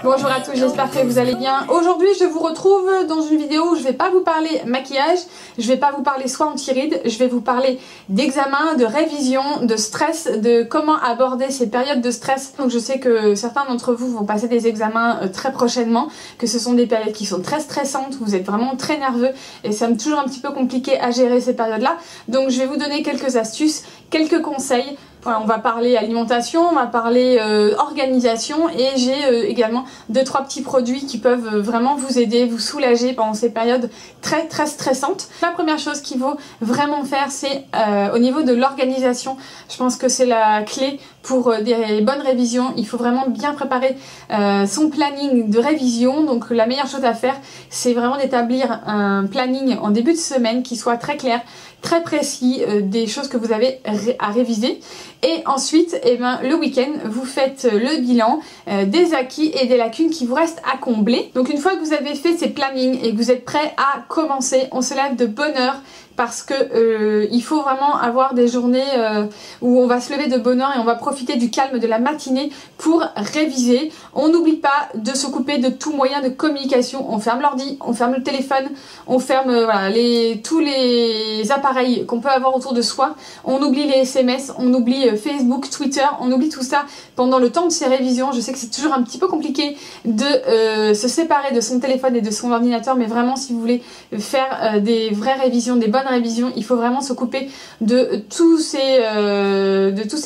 Bonjour à tous, j'espère que vous allez bien. Aujourd'hui je vous retrouve dans une vidéo où je vais pas vous parler maquillage, je vais pas vous parler soins anti-rides, je vais vous parler d'examen, de révision, de stress, de comment aborder ces périodes de stress. Donc je sais que certains d'entre vous vont passer des examens très prochainement, que ce sont des périodes qui sont très stressantes, vous êtes vraiment très nerveux et ça me toujours un petit peu compliqué à gérer ces périodes-là. Donc je vais vous donner quelques astuces, quelques conseils. Voilà, on va parler alimentation, on va parler organisation et j'ai également 2-3 petits produits qui peuvent vraiment vous aider, vous soulager pendant ces périodes très stressantes. La première chose qu'il faut vraiment faire, c'est au niveau de l'organisation. Je pense que c'est la clé pour des bonnes révisions. Il faut vraiment bien préparer son planning de révision. Donc la meilleure chose à faire, c'est vraiment d'établir un planning en début de semaine qui soit très clair, très précis, des choses que vous avez à réviser. Et ensuite, le week-end, vous faites le bilan des acquis et des lacunes qui vous restent à combler. Donc une fois que vous avez fait ces plannings et que vous êtes prêt à commencer, on se lève de bonne heure parce que il faut vraiment avoir des journées où on va se lever de bonne heure et on va profiter du calme de la matinée pour réviser. On n'oublie pas de se couper de tout moyen de communication. On ferme l'ordi, on ferme le téléphone, on ferme voilà, tous les appareils qu'on peut avoir autour de soi. On oublie les SMS, on oublie Facebook, Twitter, on oublie tout ça pendant le temps de ces révisions. Je sais que c'est toujours un petit peu compliqué de se séparer de son téléphone et de son ordinateur, mais vraiment si vous voulez faire des vraies révisions, des bonnes révisions, il faut vraiment se couper de tous ces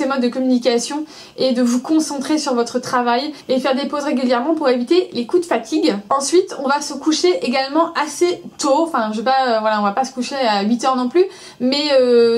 modes de communication et de vous concentrer sur votre travail et faire des pauses régulièrement pour éviter les coups de fatigue. Ensuite, on va se coucher également assez tôt, enfin je vais pas, voilà, on va pas se coucher à 8 h non plus, mais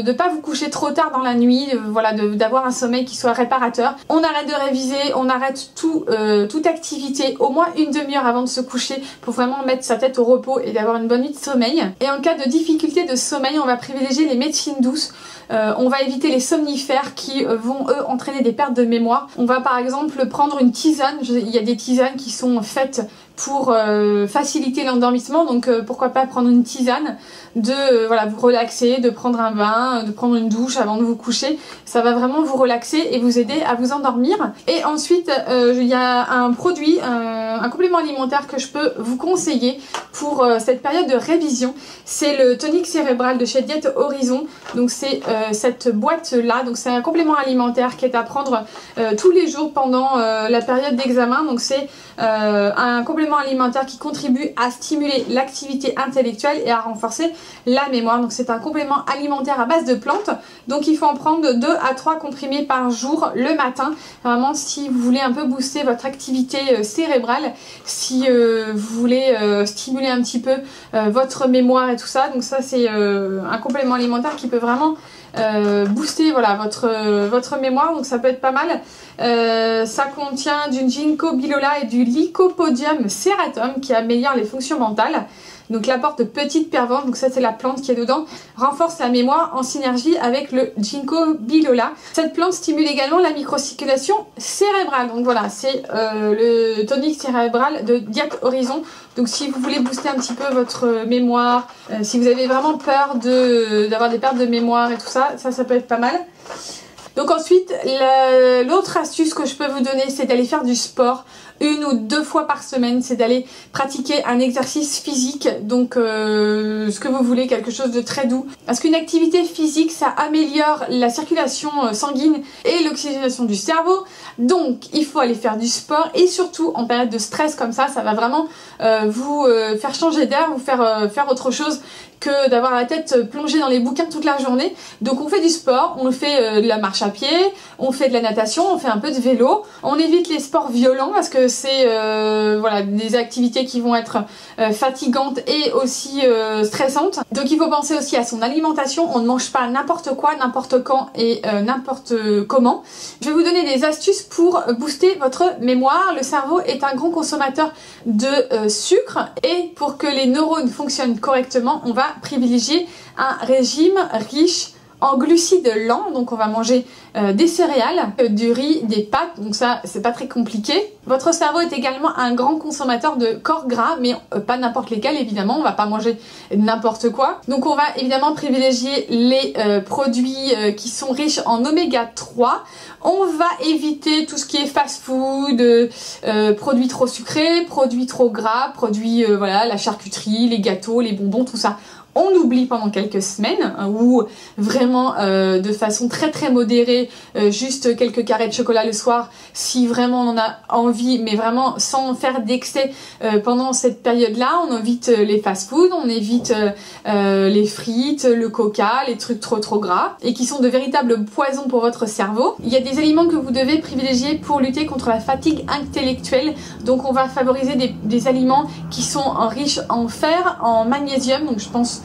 de pas vous coucher trop tard dans la nuit, voilà, d'avoir un sommeil qui soit réparateur. On arrête de réviser, on arrête toute activité au moins une demi-heure avant de se coucher pour vraiment mettre sa tête au repos et d'avoir une bonne nuit de sommeil. Et en cas de difficulté de sommeil, on va privilégier les médecines douces. On va éviter les somnifères qui vont eux entraîner des pertes de mémoire. On va par exemple prendre une tisane. Il y a des tisanes qui sont faites pour faciliter l'endormissement, donc pourquoi pas prendre une tisane, voilà, vous relaxer, de prendre un bain, de prendre une douche avant de vous coucher. Ça va vraiment vous relaxer et vous aider à vous endormir. Et ensuite il y a un produit, un complément alimentaire que je peux vous conseiller pour cette période de révision. C'est le tonique cérébral de chez Diète Horizon. Donc c'est cette boîte là, donc c'est un complément alimentaire qui est à prendre tous les jours pendant la période d'examen. Donc c'est un complément alimentaire qui contribue à stimuler l'activité intellectuelle et à renforcer la mémoire. Donc c'est un complément alimentaire à base de plantes. Donc il faut en prendre 2 à 3 comprimés par jour le matin. Vraiment si vous voulez un peu booster votre activité cérébrale, si vous voulez stimuler un petit peu votre mémoire et tout ça. Donc ça c'est un complément alimentaire qui peut vraiment booster voilà, votre mémoire, donc ça peut être pas mal. Ça contient du ginkgo biloba et du lycopodium serratum qui améliore les fonctions mentales. Donc l'apporte de petites pervenches, donc ça c'est la plante qui est dedans, renforce la mémoire en synergie avec le ginkgo biloba. Cette plante stimule également la microcirculation cérébrale. Donc voilà, c'est le tonique cérébral de Diète Horizon. Donc si vous voulez booster un petit peu votre mémoire, si vous avez vraiment peur d'avoir des pertes de mémoire et tout ça, ça peut être pas mal. Donc ensuite, l'autre astuce que je peux vous donner, c'est d'aller faire du sport 1 ou 2 fois par semaine, c'est d'aller pratiquer un exercice physique, donc ce que vous voulez, quelque chose de très doux. Parce qu'une activité physique, ça améliore la circulation sanguine et l'oxygénation du cerveau, donc il faut aller faire du sport et surtout en période de stress comme ça va vraiment vous faire changer d'air, vous faire autre chose que d'avoir la tête plongée dans les bouquins toute la journée. Donc on fait du sport, on fait de la marche à pied, on fait de la natation, on fait un peu de vélo, on évite les sports violents parce que c'est voilà, des activités qui vont être fatigantes et aussi stressantes. Donc il faut penser aussi à son alimentation, on ne mange pas n'importe quoi, n'importe quand et n'importe comment. Je vais vous donner des astuces pour booster votre mémoire. Le cerveau est un grand consommateur de sucre et pour que les neurones fonctionnent correctement, on va privilégier un régime riche en glucides lents, donc on va manger des céréales, du riz, des pâtes, donc ça c'est pas très compliqué. Votre cerveau est également un grand consommateur de corps gras, mais pas n'importe lesquels évidemment, on va pas manger n'importe quoi. Donc on va évidemment privilégier les produits qui sont riches en oméga 3. On va éviter tout ce qui est fast food, produits trop sucrés, produits trop gras, produits voilà, la charcuterie, les gâteaux, les bonbons, tout ça. On oublie pendant quelques semaines ou vraiment de façon très modérée, juste quelques carrés de chocolat le soir si vraiment on en a envie, mais vraiment sans faire d'excès pendant cette période-là. On évite les fast-food, on évite les frites, le coca, les trucs trop gras et qui sont de véritables poisons pour votre cerveau. Il y a des aliments que vous devez privilégier pour lutter contre la fatigue intellectuelle. Donc on va favoriser des aliments qui sont riches en fer, en magnésium, donc je pense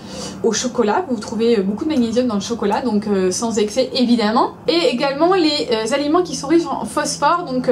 au chocolat, vous trouvez beaucoup de magnésium dans le chocolat, donc sans excès évidemment, et également les aliments qui sont riches en phosphore, donc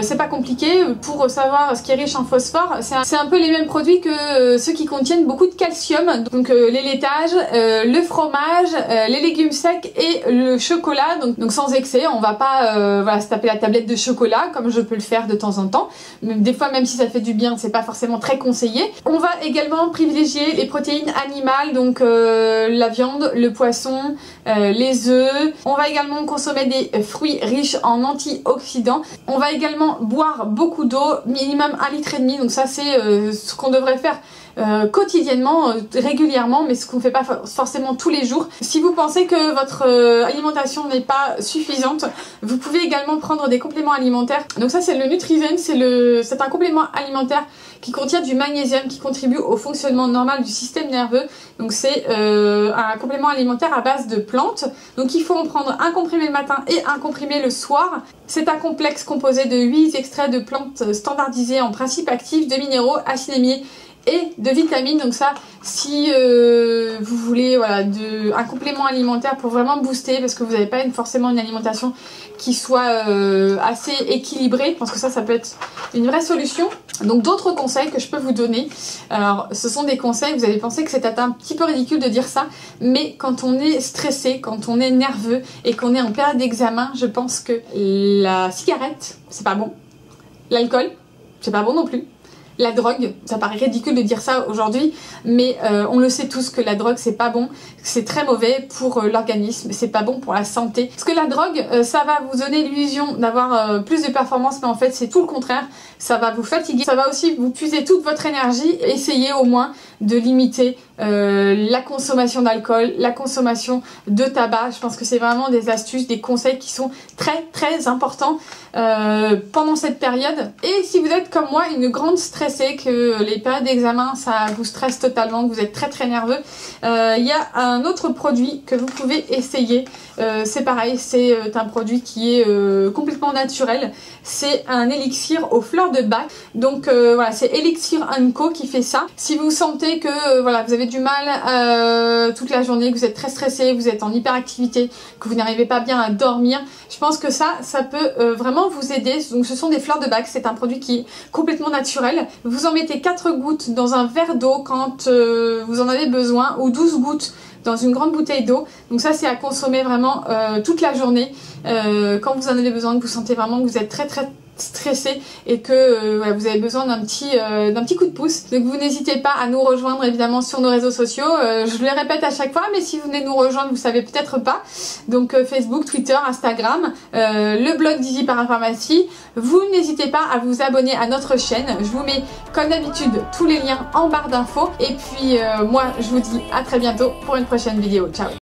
c'est pas compliqué pour savoir ce qui est riche en phosphore, c'est un peu les mêmes produits que ceux qui contiennent beaucoup de calcium, donc les laitages, le fromage, les légumes secs et le chocolat, donc sans excès. On va pas voilà, se taper la tablette de chocolat comme je peux le faire de temps en temps, des fois même si ça fait du bien c'est pas forcément très conseillé. On va également privilégier les protéines animales, donc la viande, le poisson, les œufs. On va également consommer des fruits riches en antioxydants. On va également boire beaucoup d'eau, minimum 1,5 litre, donc ça c'est ce qu'on devrait faire quotidiennement, régulièrement, mais ce qu'on ne fait pas forcément tous les jours. Si vous pensez que votre alimentation n'est pas suffisante, vous pouvez également prendre des compléments alimentaires. Donc ça c'est le Nutrizen, c'est un complément alimentaire qui contient du magnésium qui contribue au fonctionnement normal du système nerveux. Donc c'est un complément alimentaire à base de plantes. Donc il faut en prendre un comprimé le matin et un comprimé le soir. C'est un complexe composé de 8 extraits de plantes standardisés en principes actifs, de minéraux, acides aminés et de vitamines. Donc ça, si vous voulez voilà, un complément alimentaire pour vraiment booster, parce que vous n'avez pas forcément une alimentation qui soit assez équilibrée, je pense que ça peut être une vraie solution. Donc d'autres conseils que je peux vous donner, alors ce sont des conseils, vous allez penser que c'est un petit peu ridicule de dire ça, mais quand on est stressé, quand on est nerveux et qu'on est en période d'examen, je pense que la cigarette, c'est pas bon, l'alcool, c'est pas bon non plus. La drogue, ça paraît ridicule de dire ça aujourd'hui, mais on le sait tous que la drogue c'est pas bon, c'est très mauvais pour l'organisme, c'est pas bon pour la santé. Parce que la drogue, ça va vous donner l'illusion d'avoir plus de performance, mais en fait c'est tout le contraire, ça va vous fatiguer, ça va aussi vous puiser toute votre énergie. Essayez au moins de limiter la consommation d'alcool, la consommation de tabac. Je pense que c'est vraiment des astuces, des conseils qui sont très importants pendant cette période. Et si vous êtes comme moi une grande stressée, que les périodes d'examen ça vous stresse totalement, que vous êtes très nerveux, il y a un autre produit que vous pouvez essayer. C'est pareil, c'est un produit qui est complètement naturel. C'est un élixir aux fleurs de Bach. Donc voilà, c'est Elixir & Co qui fait ça. Si vous sentez que voilà, vous avez du mal toute la journée, que vous êtes très stressé, vous êtes en hyperactivité, que vous n'arrivez pas bien à dormir, je pense que ça peut vraiment vous aider. Donc ce sont des fleurs de Bach, c'est un produit qui est complètement naturel. Vous en mettez 4 gouttes dans un verre d'eau quand vous en avez besoin, ou 12 gouttes dans une grande bouteille d'eau. Donc ça c'est à consommer vraiment toute la journée quand vous en avez besoin, que vous sentez vraiment que vous êtes très stressé et que voilà, vous avez besoin d'un petit coup de pouce. Donc vous n'hésitez pas à nous rejoindre évidemment sur nos réseaux sociaux. Je le répète à chaque fois, mais si vous venez nous rejoindre, vous savez peut-être pas. Donc Facebook, Twitter, Instagram, le blog d'Easy Parapharmacie. Vous n'hésitez pas à vous abonner à notre chaîne. Je vous mets comme d'habitude tous les liens en barre d'infos. Et puis moi je vous dis à très bientôt pour une prochaine vidéo. Ciao.